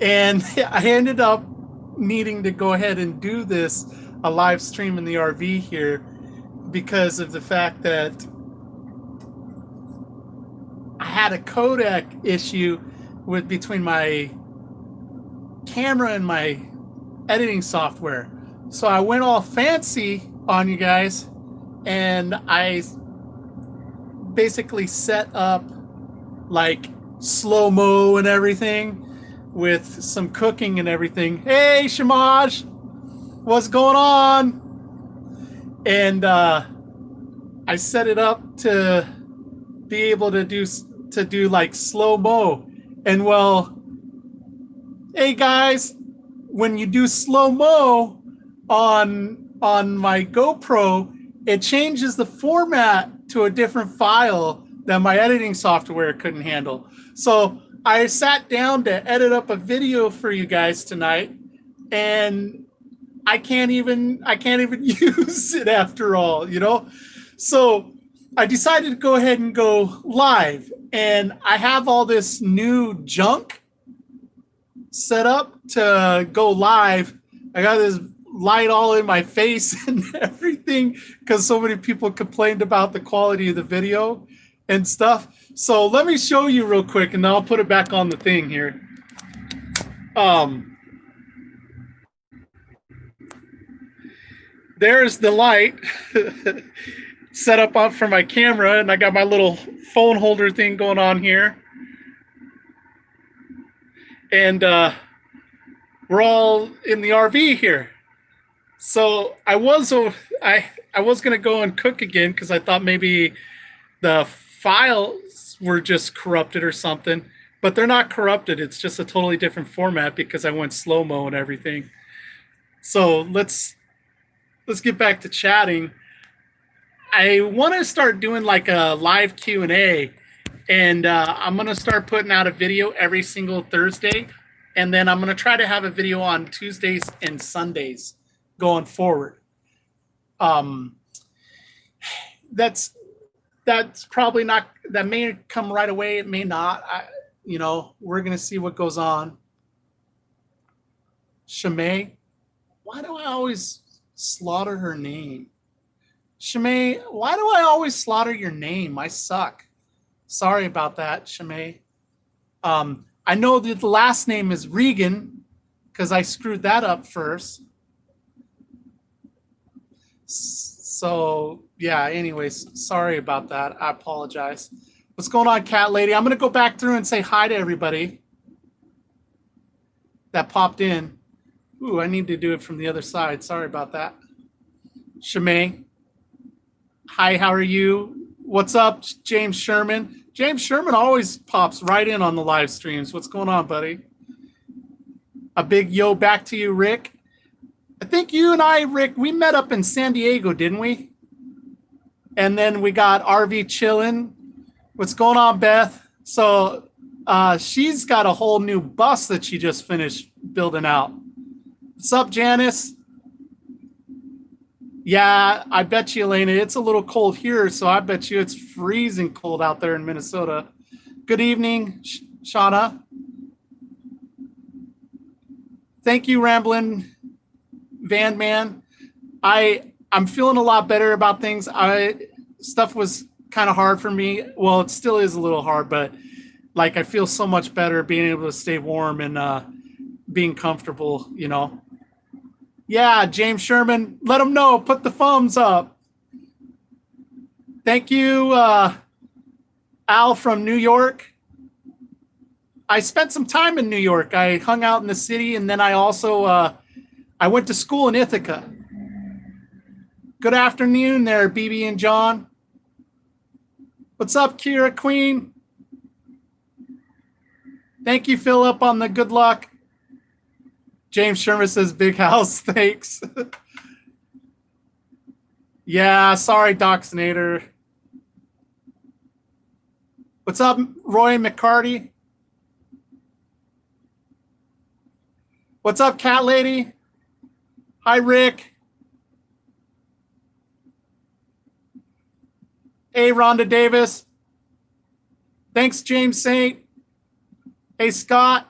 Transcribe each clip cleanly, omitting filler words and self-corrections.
And I ended up needing to go ahead and do this, a live stream in the RV here, because of the fact that I had a codec issue with between my camera and my editing software. So I went all fancy on you guys, and I basically set up like slow mo and everything with some cooking and everything. Hey, Shamaj, what's going on? And I set it up to be able to do like slow mo. And well, hey guys, when you do slow mo on my GoPro, it changes the format to a different file that my editing software couldn't handle. So I sat down to edit up a video for you guys tonight, and I can't even use it after all, you know? So I decided to go ahead and go live, and I have all this new junk set up to go live. I got this light all in my face and everything because so many people complained about the quality of the video and stuff. So let me show you real quick, and then I'll put it back on the thing here. Um, there's the light set up for my camera, and I got my little phone holder thing going on here. And we're all in the RV here. So I was gonna go and cook again because I thought maybe the files were just corrupted or something, but they're not corrupted. It's just a totally different format because I went slow mo and everything. So let's get back to chatting. I want to start doing like a live Q&A, and I'm going to start putting out a video every single Thursday, and then I'm going to try to have a video on Tuesdays and Sundays going forward. Um, that's probably not, that may come right away. It may not. We're going to see what goes on. Shimei, why do I always slaughter her name? Shimei, why do I always slaughter your name? I suck. Sorry about that, Shimei. I know that the last name is Regan because I screwed that up first. So, yeah, anyways, sorry about that. I apologize. What's going on, Cat Lady? I'm going to go back through and say hi to everybody that popped in. Ooh, I need to do it from the other side. Sorry about that. Shimei. Hi, how are you? What's up, James Sherman? James Sherman always pops right in on the live streams. What's going on, buddy? A big yo back to you, Rick. I think you and I, Rick, we met up in San Diego, didn't we? And then we got RV chilling. What's going on, Beth? So she's got a whole new bus that she just finished building out. What's up, Janice? Yeah, I bet you, Elena, it's a little cold here, so I bet you it's freezing cold out there in Minnesota. Good evening, Shauna. Thank you, Ramblin' Van Man. I'm feeling a lot better about things. Stuff was kind of hard for me. Well, it still is a little hard, but like I feel so much better being able to stay warm and being comfortable, you know. Yeah, James Sherman, let them know. Put the thumbs up. Thank you, Al from New York. I spent some time in New York. I hung out in the city, and then I also I went to school in Ithaca. Good afternoon there, BB and John. What's up, Kira Queen? Thank you, Philip, on the good luck. James Sherman says, big house, thanks. Yeah, sorry, Doxinator. What's up, Roy McCarty? What's up, Cat Lady? Hi, Rick. Hey, Rhonda Davis. Thanks, James Saint. Hey, Scott.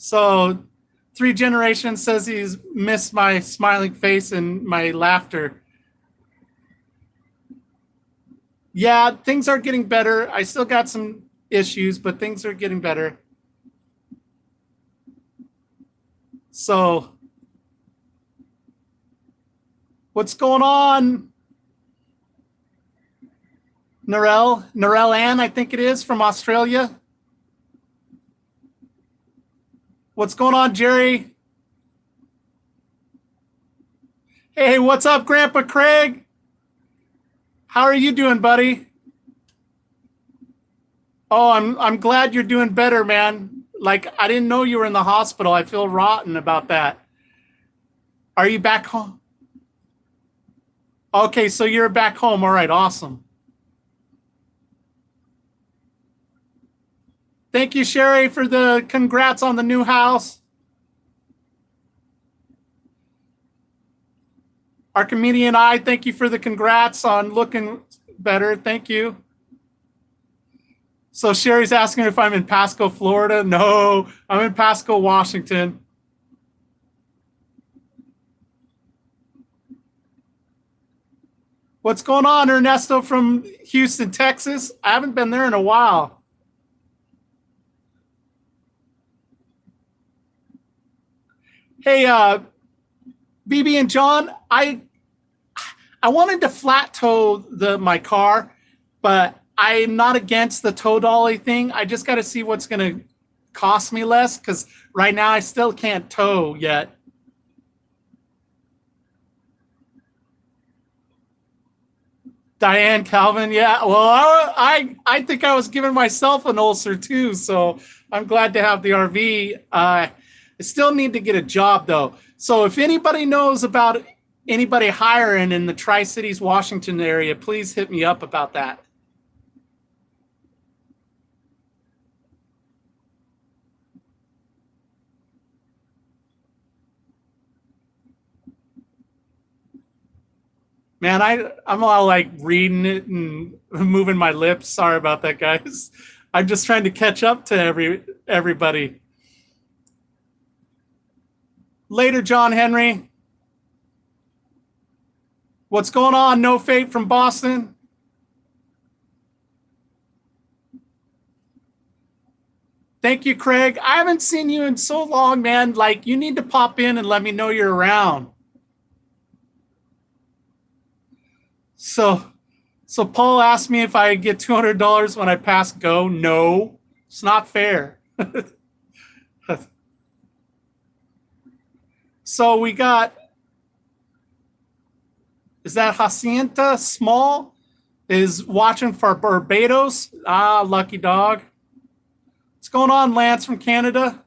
So, Three Generations says he's missed my smiling face and my laughter. Yeah, things are getting better. I still got some issues, but things are getting better. So, what's going on? Narelle Ann, I think it is, from Australia. What's going on, Jerry? Hey, what's up, Grandpa Craig? How are you doing, buddy? Oh, I'm glad you're doing better, man. Like, I didn't know you were in the hospital. I feel rotten about that. Are you back home? Okay, so you're back home. All right, awesome. Thank you, Sherry, for the congrats on the new house. Archimedean I, thank you for the congrats on looking better. Thank you. So Sherry's asking if I'm in Pasco, Florida. No, I'm in Pasco, Washington. What's going on, Ernesto from Houston, Texas? I haven't been there in a while. Hey, BB and John, I wanted to flat tow my car, but I'm not against the tow dolly thing. I just got to see what's going to cost me less because right now I still can't tow yet. Diane Calvin, yeah. Well, I think I was giving myself an ulcer too, so I'm glad to have the RV. I still need to get a job though. So if anybody knows about anybody hiring in the Tri-Cities, Washington area, please hit me up about that. Man, I'm all like reading it and moving my lips. Sorry about that, guys. I'm just trying to catch up to everybody. Later, John Henry. What's going on? No Fate from Boston. Thank you, Craig. I haven't seen you in so long, man. Like, you need to pop in and let me know you're around. So, so Paul asked me if I get $200 when I pass go. No, it's not fair. So we got, is that Jacinta Small is watching for Barbados? Ah, lucky dog. What's going on, Lance from Canada?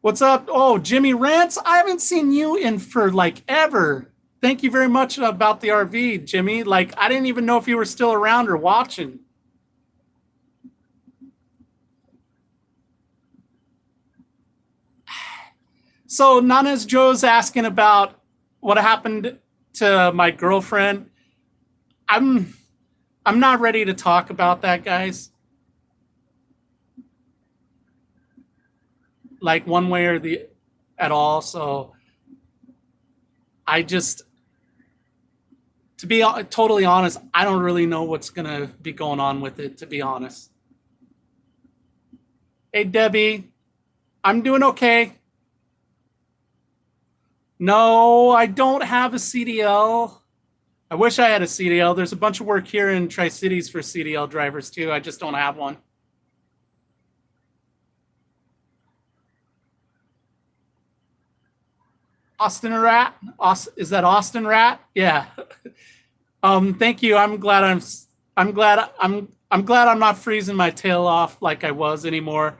What's up? Oh, Jimmy Rants. I haven't seen you in for like ever. Thank you very much about the RV, Jimmy. Like, I didn't even know if you were still around or watching. So Nana's Joe's asking about what happened to my girlfriend. I'm I'm not ready to talk about that, guys. Like one way or the at all. So I just, to be totally honest, I don't really know what's gonna be going on with it. To be honest. Hey Debbie, I'm doing okay. No, I don't have a CDL. I wish I had a CDL. There's a bunch of work here in Tri Cities for CDL drivers too. I just don't have one. Austin Rat? Is that Austin Rat? Yeah. Thank you. I'm glad I'm not freezing my tail off like I was anymore.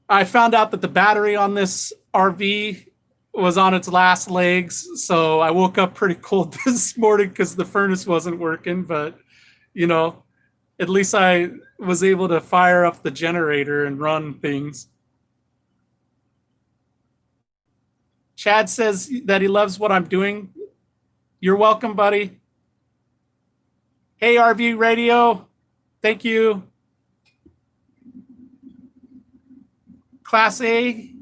I found out that the battery on this RV was on its last legs, so I woke up pretty cold this morning because the furnace wasn't working. But you know, at least I was able to fire up the generator and run things. Chad says that he loves what I'm doing. You're welcome, buddy. Hey, RV Radio. Thank you. Class A.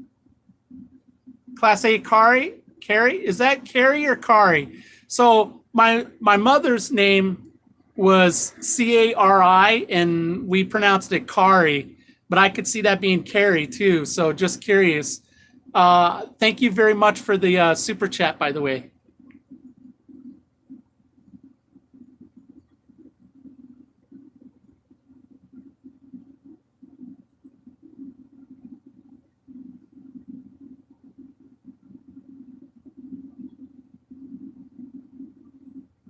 Class A Carrie. Carrie? Is that Carrie or Kari? So my mother's name was Cari, and we pronounced it Kari, but I could see that being Carrie too. So just curious. Thank you very much for the super chat, by the way.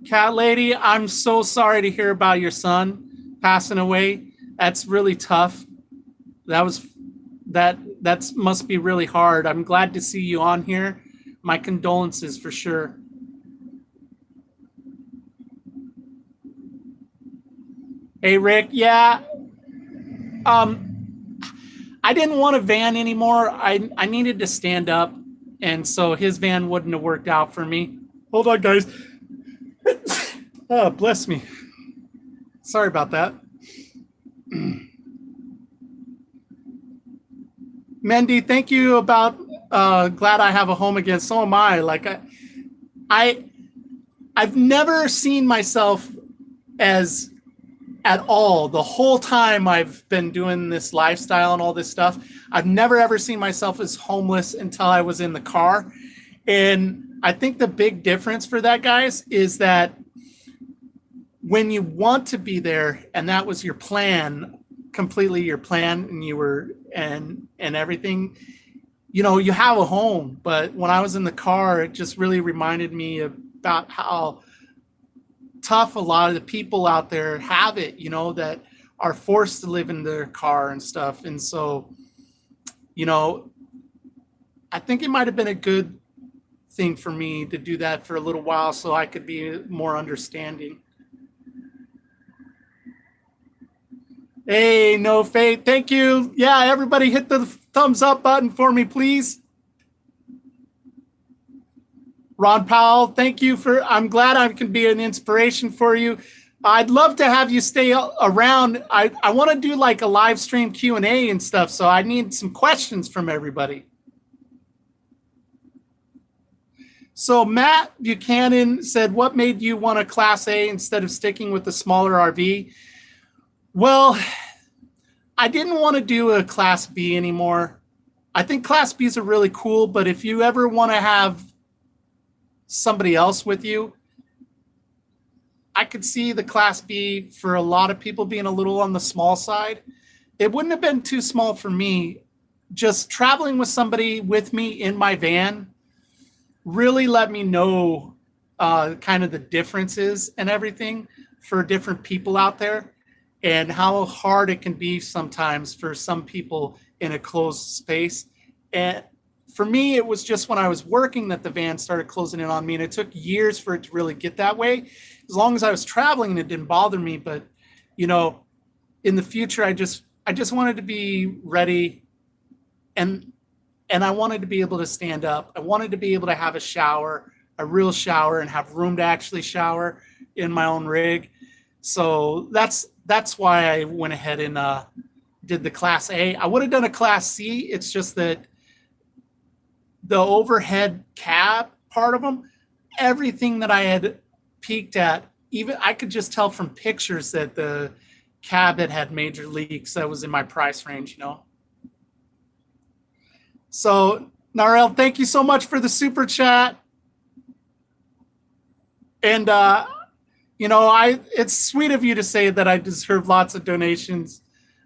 Cat Lady, I'm so sorry to hear about your son passing away. That's really tough. That must be really hard. I'm glad to see you on here. My condolences for sure. Hey Rick, yeah. I didn't want a van anymore. I needed to stand up, and so his van wouldn't have worked out for me. Hold on, guys. Oh, bless me. Sorry about that. Mendy, thank you about glad I have a home again. So am I. Like I've never seen myself as at all the whole time I've been doing this lifestyle and all this stuff. I've never ever seen myself as homeless until I was in the car. And I think the big difference for that, guys, is that when you want to be there and that was your plan, completely your plan, and you were and everything, you know, you have a home. But when I was in the car, it just really reminded me about how tough a lot of the people out there have it, you know, that are forced to live in their car and stuff. And so, you know, I think it might have been a good thing for me to do that for a little while so I could be more understanding. Hey, no faith. Thank you. Yeah, everybody hit the thumbs up button for me, please. Ron Powell, thank you for, I'm glad I can be an inspiration for you. I'd love to have you stay around. I want to do like a live stream Q&A and stuff, so I need some questions from everybody. So Matt Buchanan said, what made you want a Class A instead of sticking with the smaller RV? Well, I didn't want to do a Class B anymore. I think Class Bs are really cool, but if you ever want to have somebody else with you, I could see the Class B for a lot of people being a little on the small side. It wouldn't have been too small for me. Just traveling with somebody with me in my van really let me know kind of the differences and everything for different people out there, and how hard it can be sometimes for some people in a closed space. And for me, it was just when I was working that the van started closing in on me, and it took years for it to really get that way. As long as I was traveling, it didn't bother me. But, you know, in the future, I just wanted to be ready, and I wanted to be able to stand up. I wanted to be able to have a shower, a real shower, and have room to actually shower in my own rig. So that's why I went ahead and did the Class A. I would have done a Class C. It's just that the overhead cab part of them, everything that I had peeked at, even I could just tell from pictures that the cab had major leaks. That was in my price range, you know. So Narelle, thank you so much for the super chat. And you know, it's sweet of you to say that I deserve lots of donations.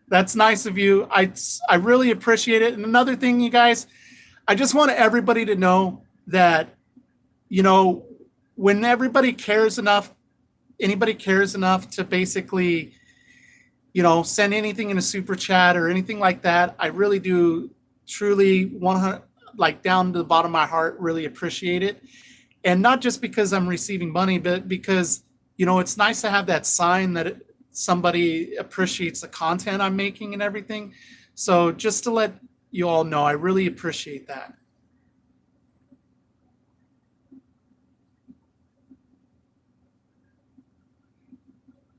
That's nice of you. I really appreciate it. And another thing, you guys, I just want everybody to know that, you know, when anybody cares enough to basically, you know, send anything in a super chat or anything like that, I really do truly 100, like down to the bottom of my heart, really appreciate it. And not just because I'm receiving money, but because, you know, it's nice to have that sign that somebody appreciates the content I'm making and everything. So just to let you all know, I really appreciate that.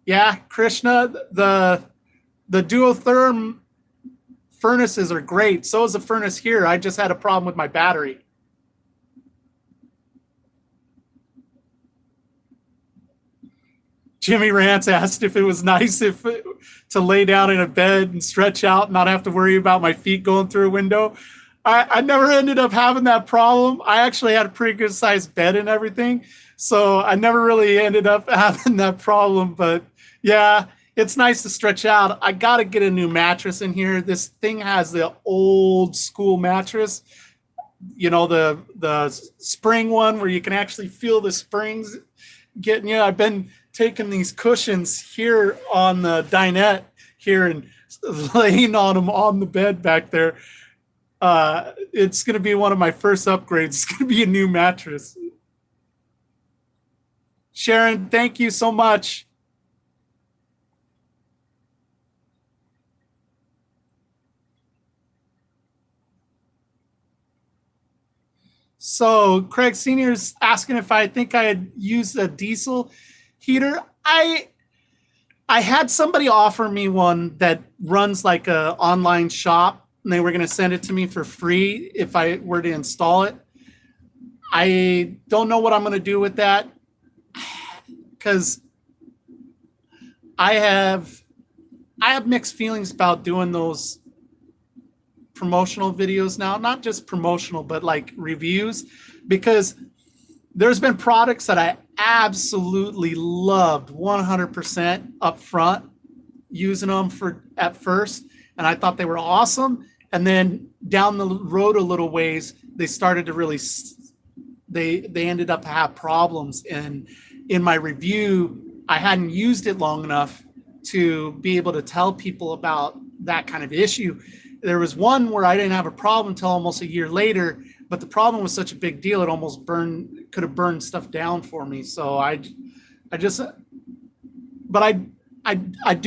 Yeah, Krishna, the duotherm furnaces are great. So is the furnace here. I just had a problem with my battery. Jimmy Rance asked if it was nice to lay down in a bed and stretch out and not have to worry about my feet going through a window. I never ended up having that problem. I actually had a pretty good sized bed and everything. So I never really ended up having that problem. But yeah, it's nice to stretch out. I got to get a new mattress in here. This thing has the old school mattress, the spring one where you can actually feel the springs getting you. I've been taking these cushions here on the dinette here and laying on them on the bed back there. It's going to be one of my first upgrades. It's going to be a new mattress. Sharon, thank you so much. So Craig Senior's asking if I think I had used a diesel heater. I had somebody offer me one that runs like a online shop, and they were going to send it to me for free if I were to install it. I don't know what I'm going to do with that because I have mixed feelings about doing those promotional videos now, not just promotional, but like reviews, because there's been products that I absolutely loved 100% up front using them at first, and I thought they were awesome. And then down the road a little ways, they started to really they ended up to have problems. And in my review, I hadn't used it long enough to be able to tell people about that kind of issue. There was one where I didn't have a problem until almost a year later, but the problem was such a big deal, it almost could have burned stuff down for me. So I do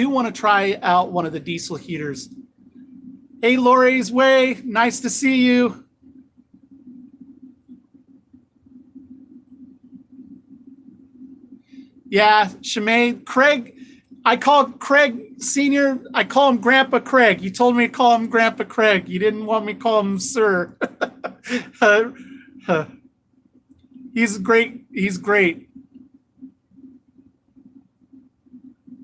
want to try out one of the diesel heaters. Hey, Lori's Way, nice to see you. Yeah, Shemay, Craig, I called Craig Senior. I call him Grandpa Craig. You told me to call him Grandpa Craig. You didn't want me to call him Sir. He's great. He's great.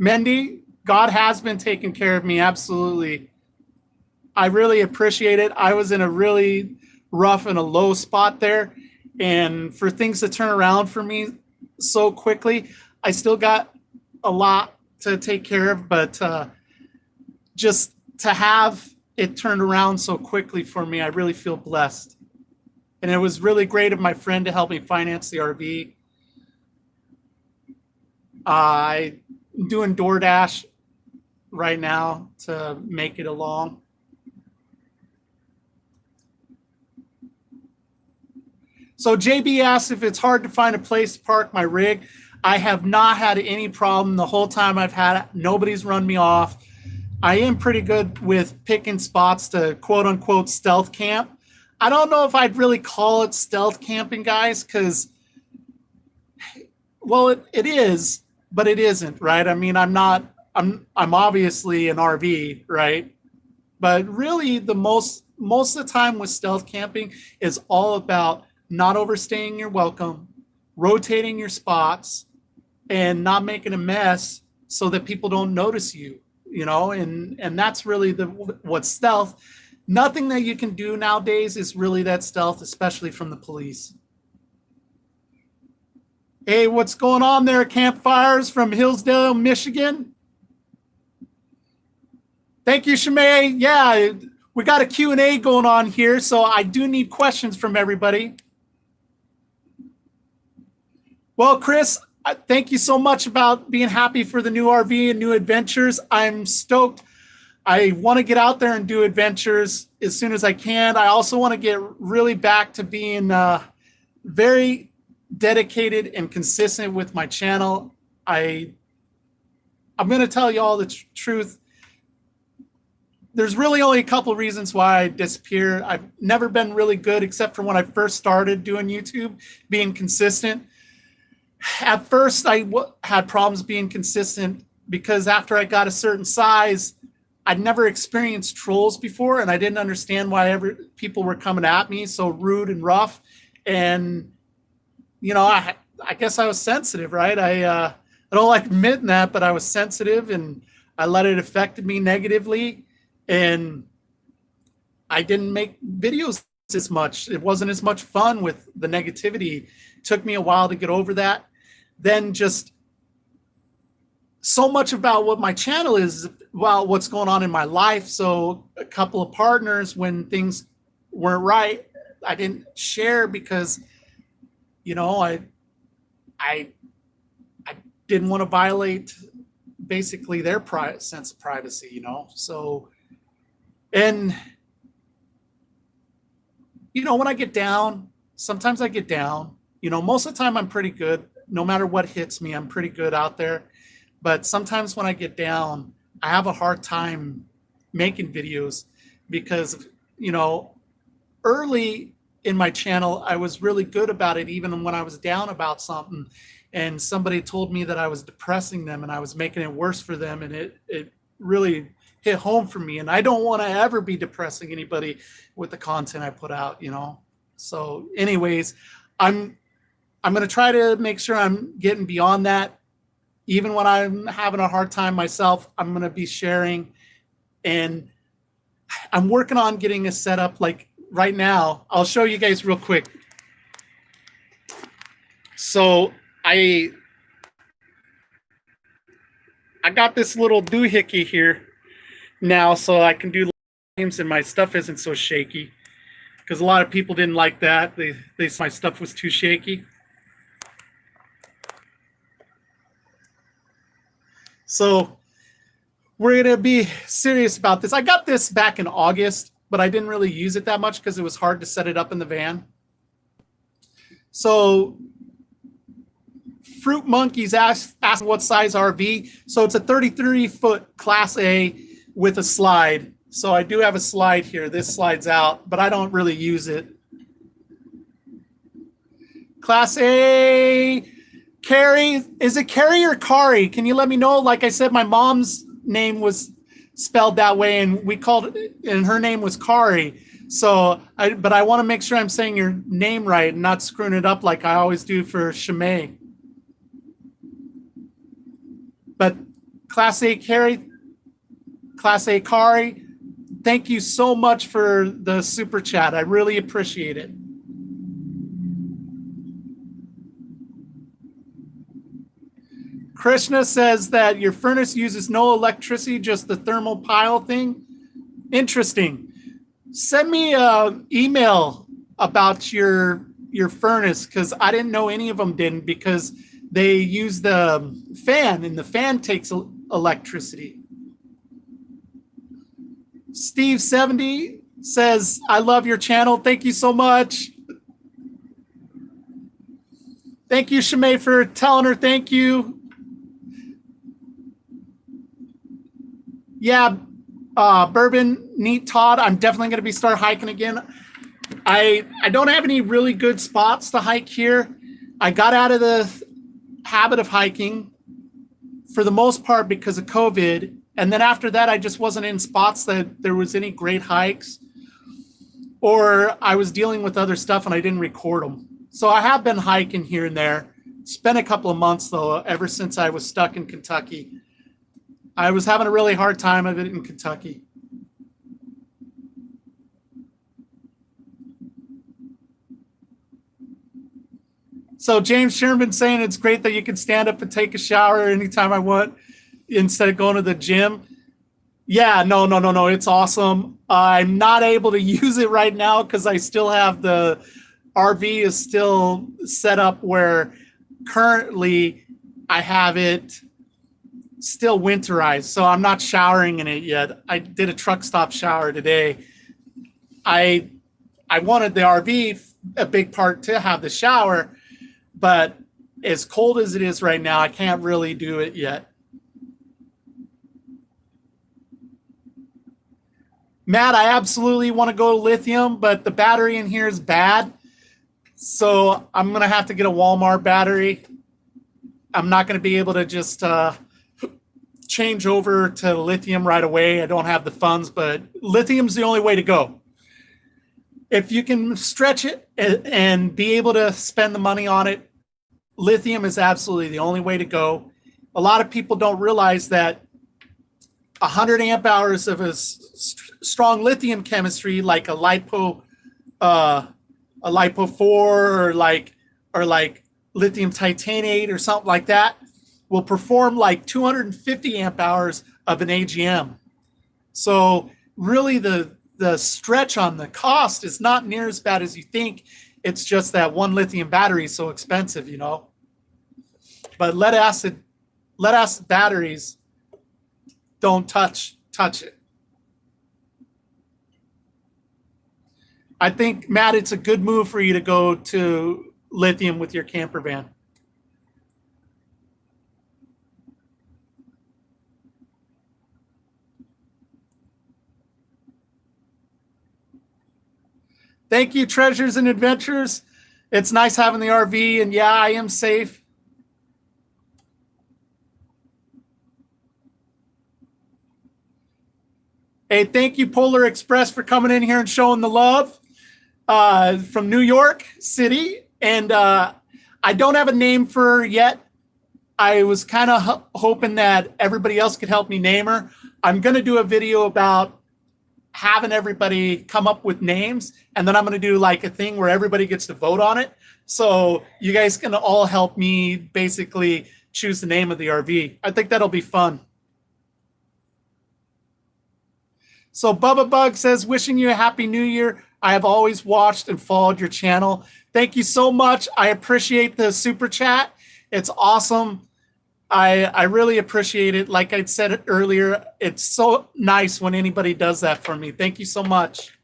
Mendy, God has been taking care of me. Absolutely. I really appreciate it. I was in a really rough and a low spot there. And for things to turn around for me so quickly, I still got a lot to take care of, but just to have it turned around so quickly for me, I really feel blessed. And it was really great of my friend to help me finance the RV. I'm doing DoorDash right now to make it along. So JB asked if it's hard to find a place to park my rig. I have not had any problem the whole time I've had it. Nobody's run me off. I am pretty good with picking spots to quote unquote stealth camp. I don't know if I'd really call it stealth camping, guys, because, well, it is, but it isn't, right? I mean, I'm obviously an RV, right? But really most of the time with stealth camping is all about not overstaying your welcome, rotating your spots, and not making a mess so that people don't notice you, and that's really what's stealth. Nothing that you can do nowadays is really that stealth, especially from the police. Hey, what's going on there? Campfires from Hillsdale, Michigan. Thank you, Shemay. Yeah, we got a Q&A going on here, so I do need questions from everybody. Well, Chris, thank you so much about being happy for the new RV and new adventures. I'm stoked. I want to get out there and do adventures as soon as I can. I also want to get really back to being very dedicated and consistent with my channel. I'm going to tell you all the truth. There's really only a couple of reasons why I disappear. I've never been really good, except for when I first started doing YouTube, being consistent. At first, I had problems being consistent because after I got a certain size, I'd never experienced trolls before, and I didn't understand why people were coming at me so rude and rough. And I guess I was sensitive, right? I don't like admitting that, but I was sensitive, and I let it affect me negatively, and I didn't make videos as much. It wasn't as much fun with the negativity. It took me a while to get over that. Then just so much about what my channel is, about what's going on in my life. So a couple of partners, when things weren't right, I didn't share because, I didn't want to violate basically their sense of privacy, So, and when I get down, sometimes I get down. Most of the time I'm pretty good. No matter what hits me, I'm pretty good out there. But sometimes when I get down, I have a hard time making videos because, early in my channel, I was really good about it, even when I was down about something. And somebody told me that I was depressing them and I was making it worse for them. And it really hit home for me. And I don't want to ever be depressing anybody with the content I put out, So anyways, I'm going to try to make sure I'm getting beyond that. Even when I'm having a hard time myself, I'm going to be sharing. And I'm working on getting a setup. Like right now, I'll show you guys real quick. So I got this little doohickey here now, so I can do games and my stuff isn't so shaky. Because a lot of people didn't like that. They said my stuff was too shaky. So we're going to be serious about this. I got this back in August, but I didn't really use it that much because it was hard to set it up in the van. So Fruit Monkeys asked what size RV. So it's a 33-foot Class A with a slide. So I do have a slide here. This slides out, but I don't really use it. Class A, Carrie. Is it Carrie or Kari? Can you let me know? Like I said, my mom's name was spelled that way, and we called it, and her name was Kari. So, but I want to make sure I'm saying your name right and not screwing it up like I always do for Shimei. But Class A Carrie, Class A Kari, thank you so much for the super chat. I really appreciate it. Krishna says that your furnace uses no electricity, just the thermal pile thing. Interesting. Send me an email about your furnace, because I didn't know any of them didn't, because they use the fan, and the fan takes electricity. Steve70 says, I love your channel. Thank you so much. Thank you, Shimei, for telling her thank you. Yeah, Bourbon, neat Todd. I'm definitely going to be start hiking again. I don't have any really good spots to hike here. I got out of the habit of hiking for the most part because of COVID. And then after that, I just wasn't in spots that there was any great hikes, or I was dealing with other stuff and I didn't record them. So I have been hiking here and there. It's been a couple of months though, ever since I was stuck in Kentucky. I was having a really hard time of it in Kentucky. So James Sherman saying it's great that you can stand up and take a shower anytime I want instead of going to the gym. Yeah, no. It's awesome. I'm not able to use it right now because I still have the RV is still set up where currently I have it still winterized. So I'm not showering in it yet. I did a truck stop shower today. I wanted the RV, a big part, to have the shower, but as cold as it is right now, I can't really do it yet. Matt, I absolutely want to go to lithium, but the battery in here is bad. So I'm going to have to get a Walmart battery. I'm not going to be able to just change over to lithium right away. I don't have the funds, but lithium's the only way to go. If you can stretch it and be able to spend the money on it, lithium is absolutely the only way to go. A lot of people don't realize that 100 amp hours of a strong lithium chemistry, like a lipo 4 or like lithium titanate or something like that, will perform like 250 amp hours of an AGM. So really the stretch on the cost is not near as bad as you think. It's just that one lithium battery is so expensive, you know. But lead acid batteries, don't touch it. I think, Matt, it's a good move for you to go to lithium with your camper van. Thank you, Treasures and Adventures. It's nice having the RV, and yeah, I am safe. Hey, thank you, Polar Express, for coming in here and showing the love from New York City. And I don't have a name for her yet. I was kind of hoping that everybody else could help me name her. I'm going to do a video about having everybody come up with names, and then I'm going to do like a thing where everybody gets to vote on it. So you guys can all help me basically choose the name of the RV. I think that'll be fun. So Bubba Bug says, wishing you a happy new year. I have always watched and followed your channel. Thank you so much. I appreciate the super chat. It's awesome. I really appreciate it. Like I said earlier, it's so nice when anybody does that for me. Thank you so much.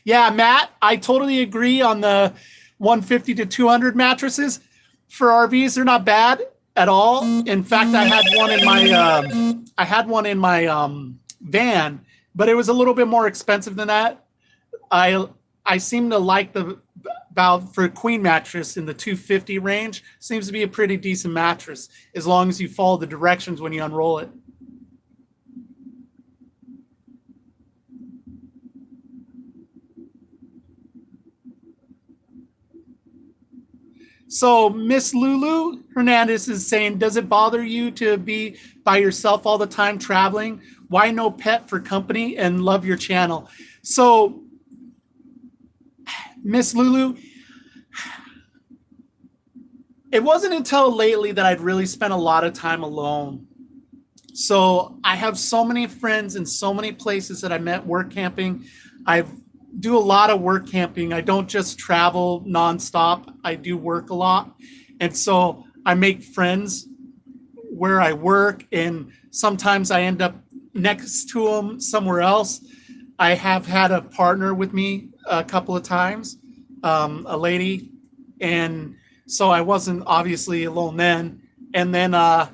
Yeah, Matt, I totally agree on the 150 to 200 mattresses. For RVs, they're not bad at all. In fact, I had one in my van, but it was a little bit more expensive than that. I seem to like for a queen mattress in the 250 range. Seems to be a pretty decent mattress as long as you follow the directions when you unroll it. So Miss Lulu Hernandez is saying, does it bother you to be by yourself all the time traveling? Why no pet for company, and love your channel? So Miss Lulu, it wasn't until lately that I'd really spent a lot of time alone. So I have so many friends in so many places that I met work camping. I do a lot of work camping. I don't just travel nonstop. I do work a lot. And so I make friends where I work, and sometimes I end up next to them somewhere else. I have had a partner with me a couple of times, a lady, and so I wasn't obviously alone then. And then I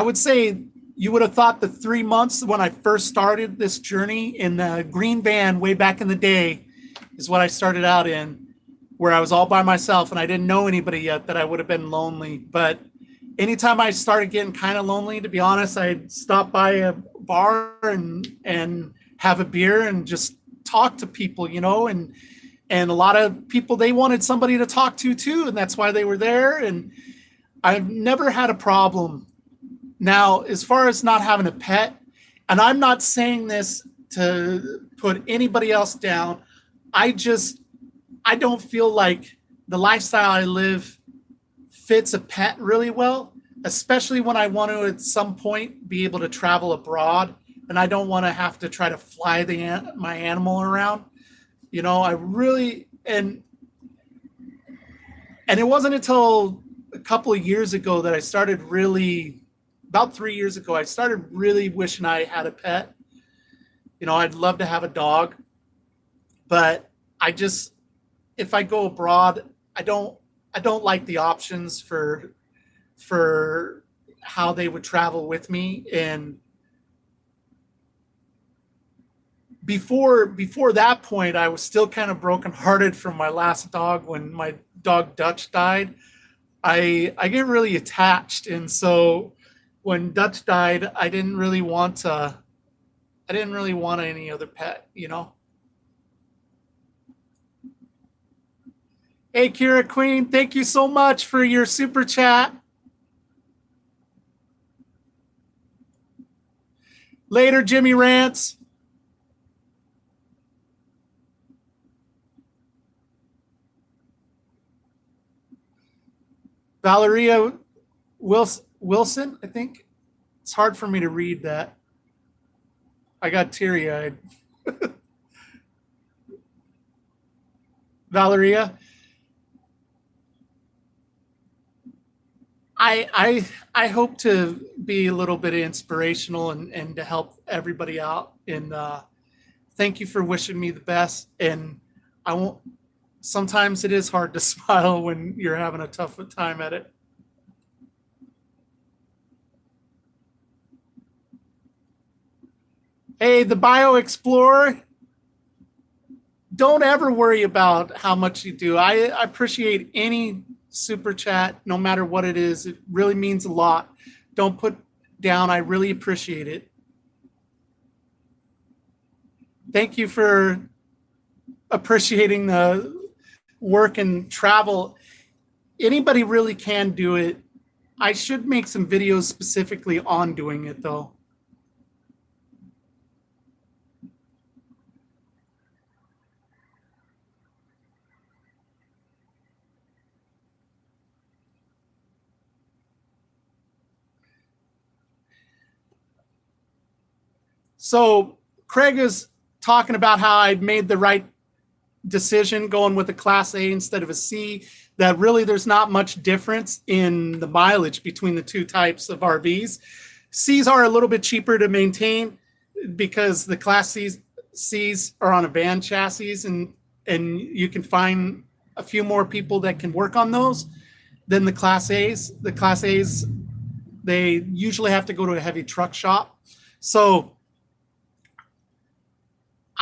would say you would have thought the 3 months when I first started this journey in the green van way back in the day is what I started out in, where I was all by myself and I didn't know anybody yet, that I would have been lonely. But anytime I started getting kind of lonely, to be honest, I'd stop by a bar and have a beer and just talk to people, you know, and a lot of people, they wanted somebody to talk to too, and that's why they were there. And I've never had a problem. Now, as far as not having a pet, and I'm not saying this to put anybody else down, I don't feel like the lifestyle I live fits a pet really well, especially when I want to at some point be able to travel abroad, and I don't want to have to try to fly my animal around. You know, I really, and it wasn't until a couple of years ago that I started really, about 3 years ago, I started really wishing I had a pet. You know, I'd love to have a dog, but if I go abroad, I don't like the options for how they would travel with me, and before that point, I was still kind of brokenhearted from my last dog. When my dog Dutch died, I get really attached, and so when Dutch died, I didn't really want any other pet, you know. Hey, Kira Queen, thank you so much for your super chat. Later, Jimmy Rants. Valeria Wilson, I think. It's hard for me to read that. I got teary-eyed. Valeria. I hope to be a little bit inspirational and to help everybody out. And thank you for wishing me the best. And I won't. Sometimes it is hard to smile when you're having a tough time at it. Hey, the Bio Explorer. Don't ever worry about how much you do. I appreciate any super chat, no matter what it is. It really means a lot. Don't put down. I really appreciate it. Thank you for appreciating the work and travel. Anybody really can do it. I should make some videos specifically on doing it, though. So Craig is talking about how I made the right decision going with a Class A instead of a C, that really there's not much difference in the mileage between the two types of RVs. C's are a little bit cheaper to maintain because the Class C's are on a van chassis, and you can find a few more people that can work on those than the Class A's. The Class A's, they usually have to go to a heavy truck shop. So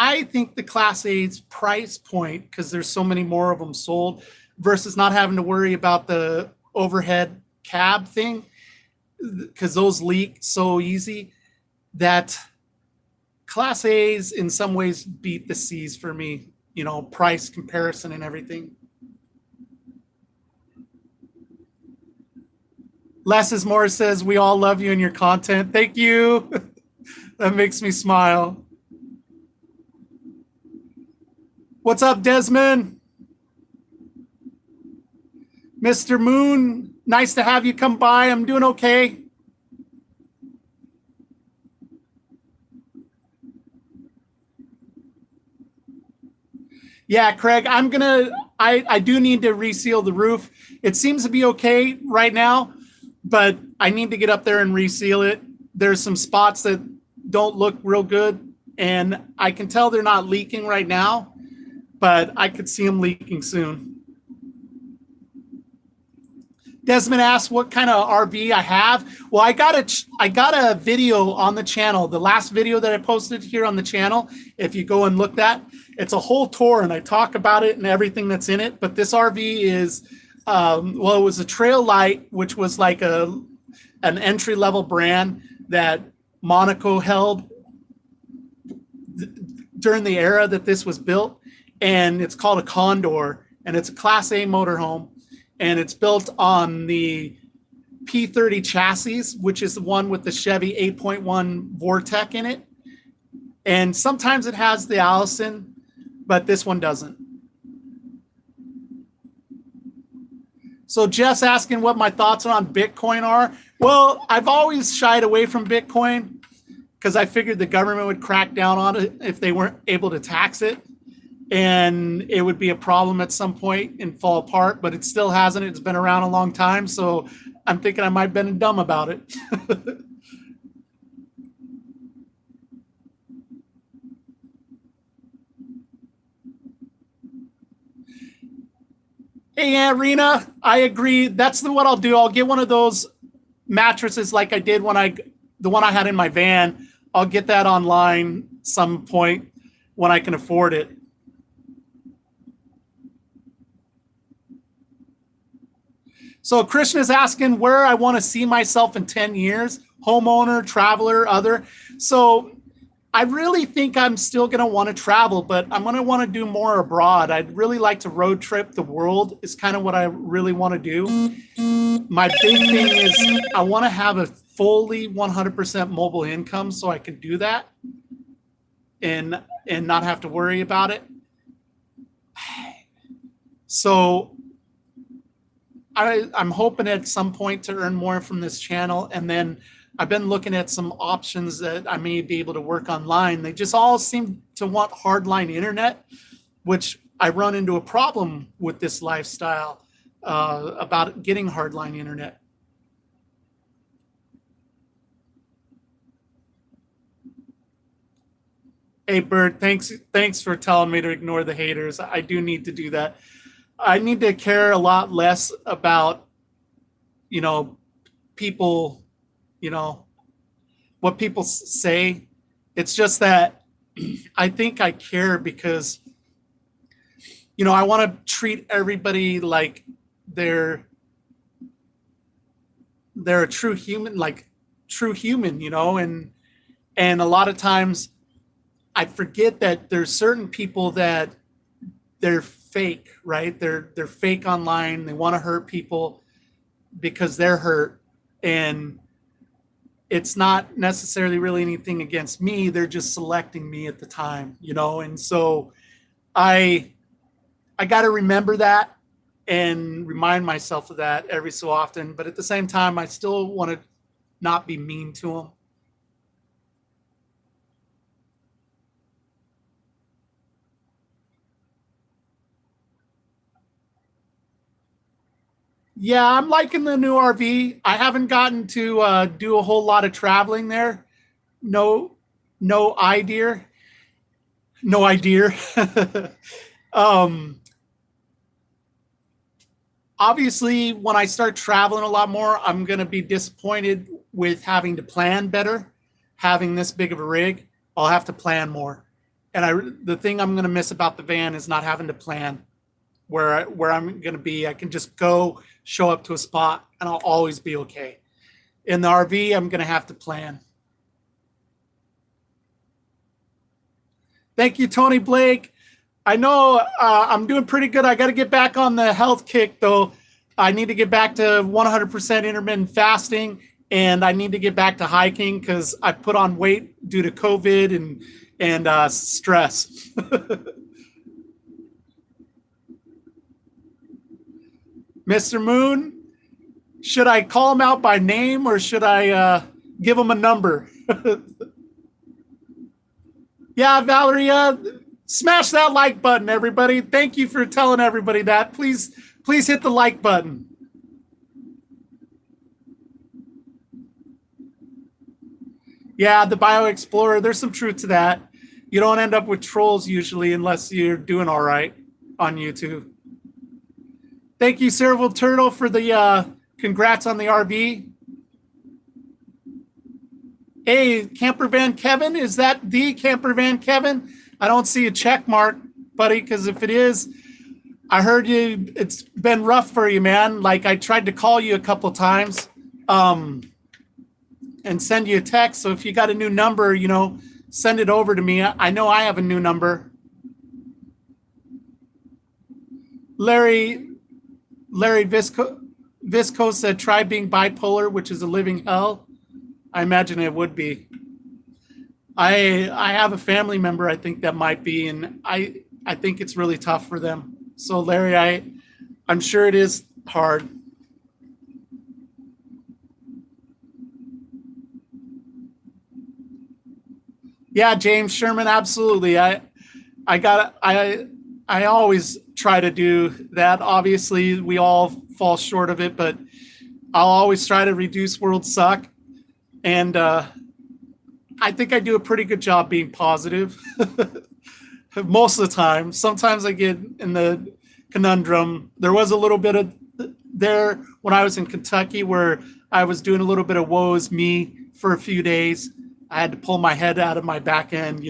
I think the Class A's price point, because there's so many more of them sold, versus not having to worry about the overhead cab thing, because those leak so easy, that Class A's in some ways beat the C's for me, you know, price comparison and everything. Less is more says, we all love you and your content. Thank you. That makes me smile. What's up, Desmond? Mr. Moon, nice to have you come by. I'm doing okay. Yeah, Craig, I do need to reseal the roof. It seems to be okay right now, but I need to get up there and reseal it. There's some spots that don't look real good, and I can tell they're not leaking right now, but I could see them leaking soon. Desmond asked what kind of RV I have. Well, I got a video on the channel. The last video that I posted here on the channel, if you go and look that, it's a whole tour, and I talk about it and everything that's in it. But this RV is, it was a Trail Light, which was like an entry-level brand that Monaco held during the era that this was built. And it's called a Condor, and it's a Class A motorhome, and it's built on the P30 chassis, which is the one with the Chevy 8.1 Vortec in it. And sometimes it has the Allison, but this one doesn't. So Jeff's asking what my thoughts on Bitcoin are. Well, I've always shied away from Bitcoin because I figured the government would crack down on it if they weren't able to tax it. And it would be a problem at some point and fall apart, but it still hasn't. It's been around a long time, so I'm thinking I might have been dumb about it. Hey, Aunt Rena, I agree. That's what I'll do. I'll get one of those mattresses like I did the one I had in my van. I'll get that online some point. when I can afford it. So Christian is asking where I want to see myself in 10 years, homeowner, traveler, other. So I really think I'm still going to want to travel, but I'm going to want to do more abroad. I'd really like to road trip the world is kind of what I really want to do. My big thing is I want to have a fully 100% mobile income so I can do that and not have to worry about it. So I'm hoping at some point to earn more from this channel. And then I've been looking at some options that I may be able to work online. They just all seem to want hardline internet, which I run into a problem with this lifestyle about getting hardline internet. Hey, Bert, thanks for telling me to ignore the haters. I do need to do that. I need to care a lot less about, people, what people say. It's just that I think I care because, I want to treat everybody like they're a true human, and a lot of times I forget that there's certain people that they're fake, right? They're fake online. They want to hurt people because they're hurt, and it's not necessarily really anything against me. They're just selecting me at the time, and so I got to remember that and remind myself of that every so often. But at the same time, I still want to not be mean to them. Yeah, I'm liking the new RV. I haven't gotten to do a whole lot of traveling there. No, no idea. No idea. um, Obviously, when I start traveling a lot more, I'm going to be disappointed with having to plan better. Having this big of a rig, I'll have to plan more. And the thing I'm going to miss about the van is not having to plan where I'm going to be. I can just go show up to a spot and I'll always be okay. In the RV, I'm going to have to plan. Thank you, Tony Blake. I know I'm doing pretty good. I got to get back on the health kick, though. I need to get back to 100% intermittent fasting, and I need to get back to hiking because I put on weight due to COVID and stress. Mr. Moon, should I call him out by name or should I give him a number? Yeah, Valeria, smash that like button, everybody. Thank you for telling everybody that. Please hit the like button. Yeah, the Bio Explorer, there's some truth to that. You don't end up with trolls usually unless you're doing all right on YouTube. Thank you, Serval Turtle, for the congrats on the RV. Hey, Camper Van Kevin, is that the Camper Van Kevin? I don't see a check mark, buddy, because if it is, I heard you, it's been rough for you, man. Like, I tried to call you a couple times and send you a text. So if you got a new number, send it over to me. I know I have a new number. Larry Visco said, try being bipolar, which is a living hell. I imagine it would be. I have a family member I think that might be, and I think it's really tough for them. So Larry, I'm sure it is hard. Yeah, James Sherman, absolutely. I always try to do that. Obviously, we all fall short of it, but I'll always try to reduce world suck. And I think I do a pretty good job being positive most of the time. Sometimes I get in the conundrum. There was a little bit of there when I was in Kentucky where I was doing a little bit of woe is me for a few days. I had to pull my head out of my back end,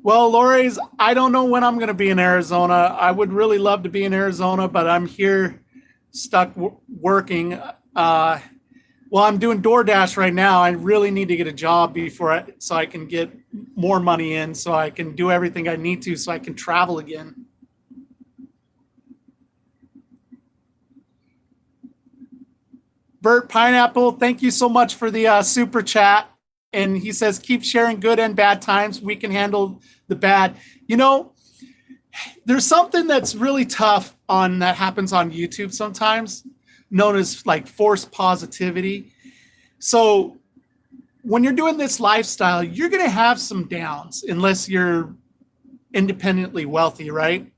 Well, Lori's, I don't know when I'm going to be in Arizona. I would really love to be in Arizona, but I'm here stuck working. Well, I'm doing DoorDash right now. I really need to get a job so I can get more money in, so I can do everything I need to, so I can travel again. Bert Pineapple, thank you so much for the super chat. And he says, keep sharing good and bad times. We can handle the bad. You know, there's something that's really tough that happens on YouTube sometimes, known as like forced positivity. So when you're doing this lifestyle, you're going to have some downs unless you're independently wealthy, right?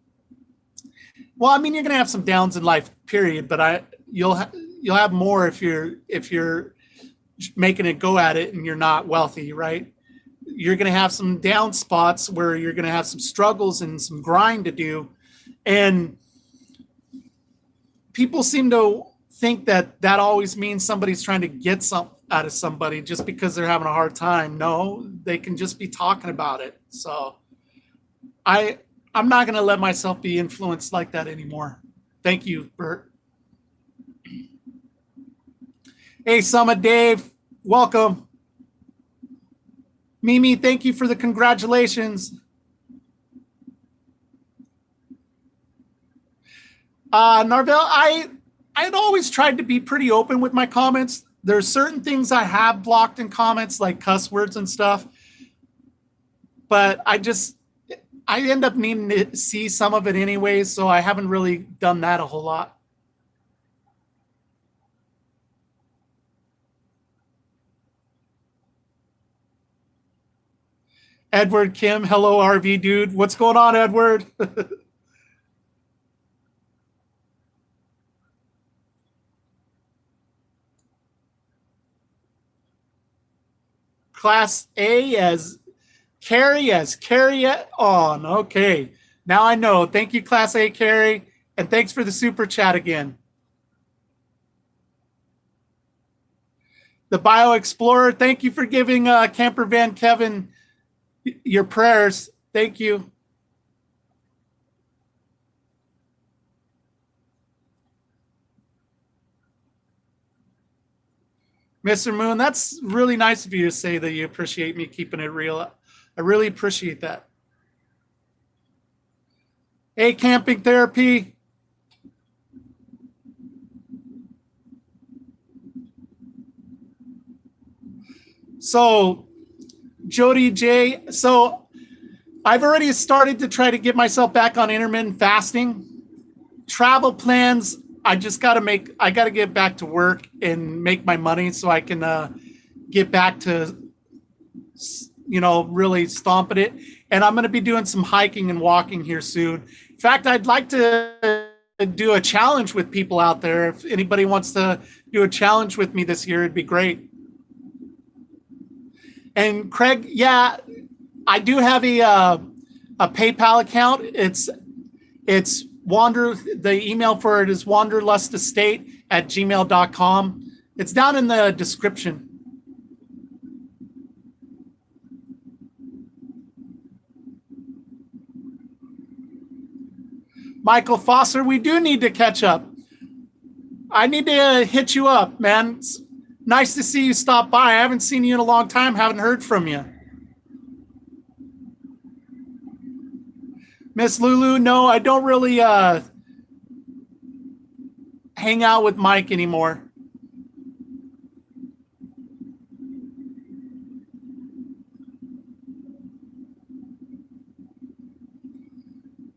Well, I mean, you're going to have some downs in life, period. But you'll have more if you're making a go at it and you're not wealthy, right? You're going to have some down spots where you're going to have some struggles and some grind to do. And people seem to think that always means somebody's trying to get something out of somebody just because they're having a hard time. No, they can just be talking about it. So I'm not going to let myself be influenced like that anymore. Thank you, Bert. Hey, Summit Dave, welcome. Mimi, thank you for the congratulations. Narvel, I'd always tried to be pretty open with my comments. There's certain things I have blocked in comments, like cuss words and stuff. But I end up needing to see some of it anyways, so I haven't really done that a whole lot. Edward Kim, hello, RV dude. What's going on, Edward? Class A as carry on. Okay, now I know. Thank you, Class A Carrie, and thanks for the super chat again. The Bio Explorer, thank you for giving Camper Van Kevin your prayers. Thank you. Mr. Moon, that's really nice of you to say that you appreciate me keeping it real. I really appreciate that. Hey, Camping Therapy. So, Jody J. So, I've already started to try to get myself back on intermittent fasting. Travel plans, I got to get back to work and make my money so I can get back to, really stomping it. And I'm going to be doing some hiking and walking here soon. In fact, I'd like to do a challenge with people out there. If anybody wants to do a challenge with me this year, it'd be great. And Craig, yeah, I do have a PayPal account. It's the email for it is wanderlustestate@gmail.com. It's down in the description. Michael Foster, we do need to catch up. I need to hit you up, man. It's nice to see you stop by. I haven't seen you in a long time. Haven't heard from you. Miss Lulu, no, I don't really hang out with Mike anymore.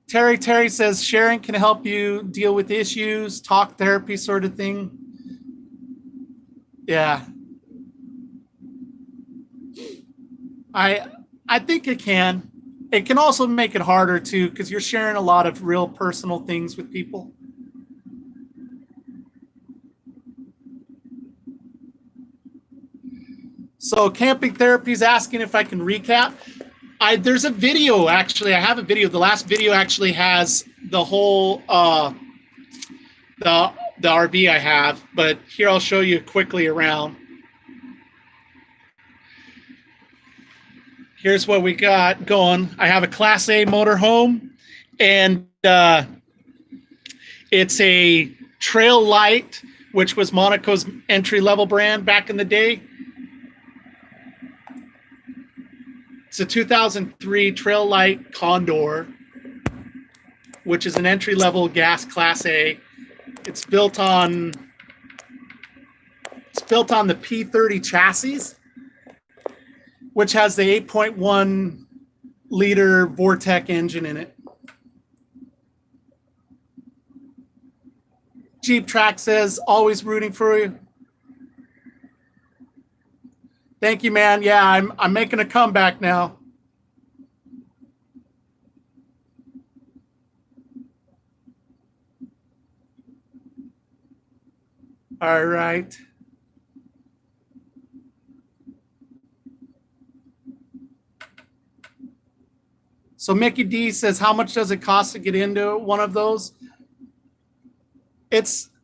Terry says sharing can help you deal with issues, talk therapy sort of thing. Yeah. I think it can. It can also make it harder too, because you're sharing a lot of real personal things with people. So Camping Therapy is asking if I can recap. There's a video, actually. I have a video. The last video actually has the whole the RV I have, but here I'll show you quickly around. Here's what we got going. I have a Class A motorhome, and it's a Trail Light, which was Monaco's entry-level brand back in the day. It's a 2003 Trail Light Condor, which is an entry-level gas Class A. It's built on the P30 chassis, which has the 8.1 liter Vortec engine in it. Jeep Track says, always rooting for you. Thank you, man. Yeah, I'm making a comeback now. All right. So Mickey D says, how much does it cost to get into one of those?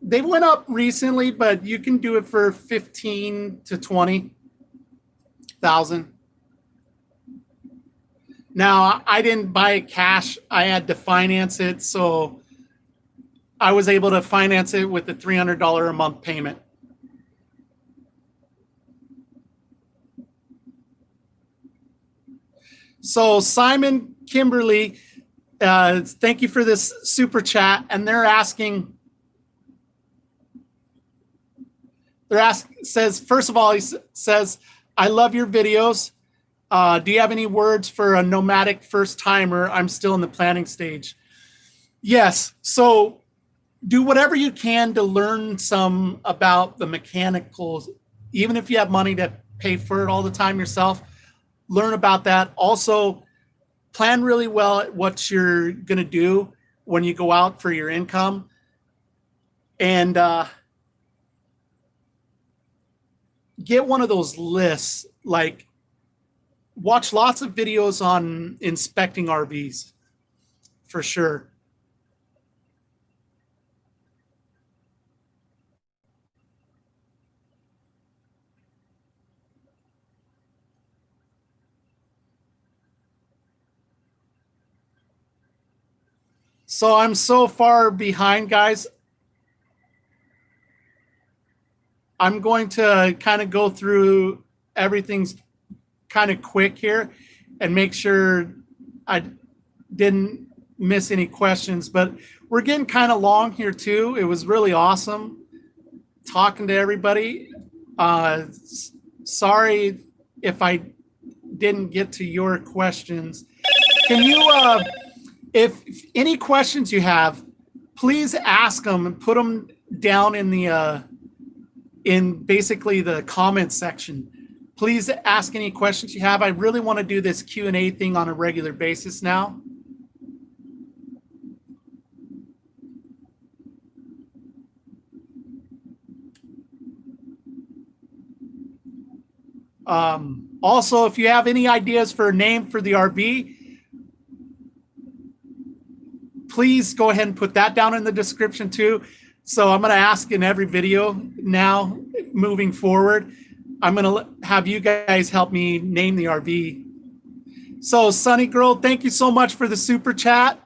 They went up recently, but you can do it for 15 to 20,000. Now, I didn't buy it cash. I had to finance it, so I was able to finance it with a $300 a month payment. So Simon Kimberly, thank you for this super chat, and they're asking. Says, first of all, he says, I love your videos. Do you have any words for a nomadic first timer? I'm still in the planning stage. Yes. So do whatever you can to learn some about the mechanicals, even if you have money to pay for it all the time yourself. Learn about that. Also, plan really well at what you're going to do when you go out for your income. And get one of those lists, like watch lots of videos on inspecting RVs for sure. So I'm so far behind, guys. I'm going to kind of go through everything's kind of quick here and make sure I didn't miss any questions, but we're getting kind of long here too. It was really awesome talking to everybody. Sorry if I didn't get to your questions. Can you, if any questions you have, please ask them and put them down in the, in basically the comment section. Please ask any questions you have. I really want to do this Q&A thing on a regular basis now. Also, if you have any ideas for a name for the RV, please go ahead and put that down in the description too. So I'm going to ask in every video now, moving forward, I'm going to have you guys help me name the RV. So Sunny Girl, thank you so much for the super chat.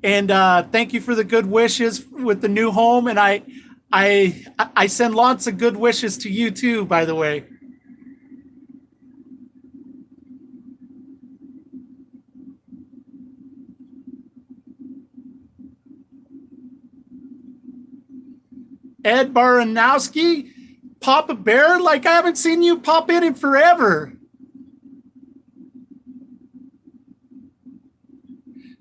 And thank you for the good wishes with the new home. And I send lots of good wishes to you too, by the way. Ed Baranowski, Papa Bear, like I haven't seen you pop in forever.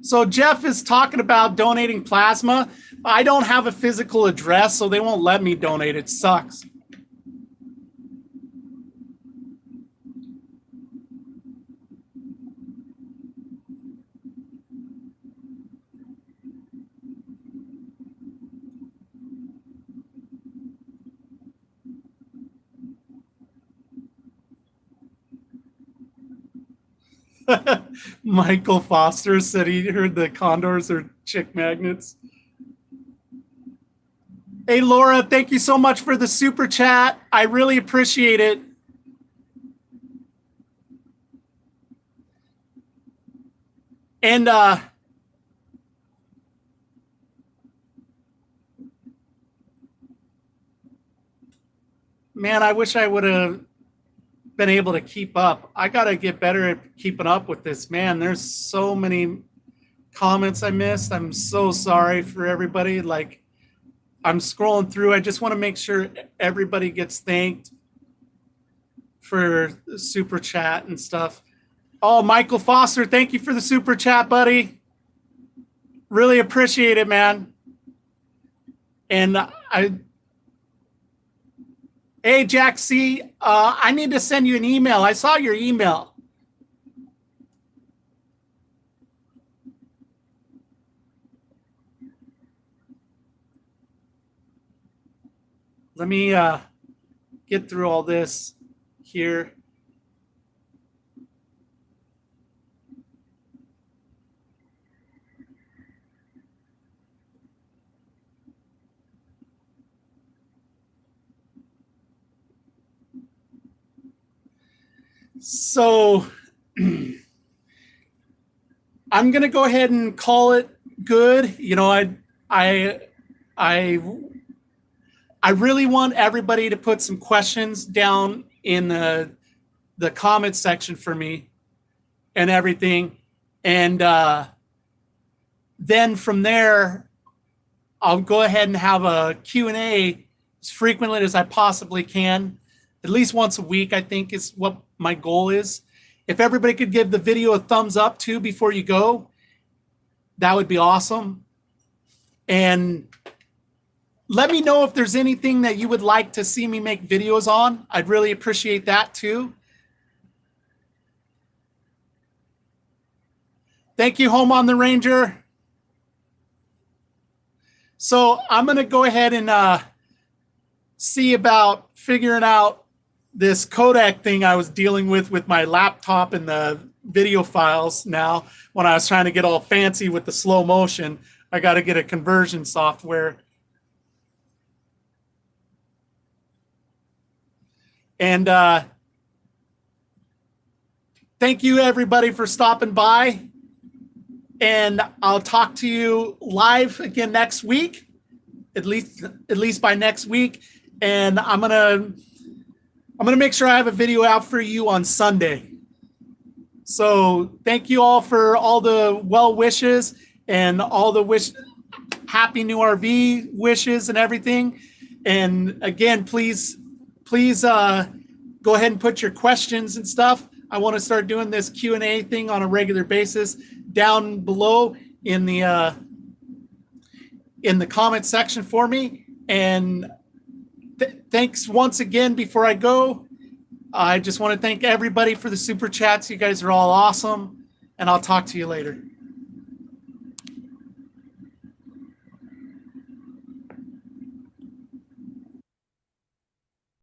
So Jeff is talking about donating plasma. I don't have a physical address, so they won't let me donate. It sucks. Michael Foster said he heard the condors are chick magnets. Hey, Laura, thank you so much for the super chat. I really appreciate it. And man, I wish I would have been able to keep up. I got to get better at keeping up with this. Man, there's so many comments I missed. I'm so sorry for everybody. Like, I'm scrolling through. I just want to make sure everybody gets thanked for the super chat and stuff. Oh, Michael Foster, thank you for the super chat, buddy. Really appreciate it, man. And hey, Jack C, I need to send you an email. I saw your email. Let me get through all this here. So I'm going to go ahead and call it good. You know, I really want everybody to put some questions down in the comment section for me and everything. And then from there, I'll go ahead and have a Q&A as frequently as I possibly can. At least once a week, I think, is what my goal is. If everybody could give the video a thumbs up too before you go, that would be awesome. And let me know if there's anything that you would like to see me make videos on. I'd really appreciate that too. Thank you, Home on the Ranger. So I'm going to go ahead and see about figuring out this codec thing I was dealing with my laptop and the video files now. When I was trying to get all fancy with the slow motion, I got to get a conversion software. And thank you, everybody, for stopping by. And I'll talk to you live again next week, at least by next week. And I'm gonna make sure I have a video out for you on Sunday. So thank you all for all the well wishes and all the happy new RV wishes and everything. And again, please go ahead and put your questions and stuff. I want to start doing this Q&A thing on a regular basis down below in the comment section for me. And thanks once again before I go. I just want to thank everybody for the super chats. You guys are all awesome. And I'll talk to you later.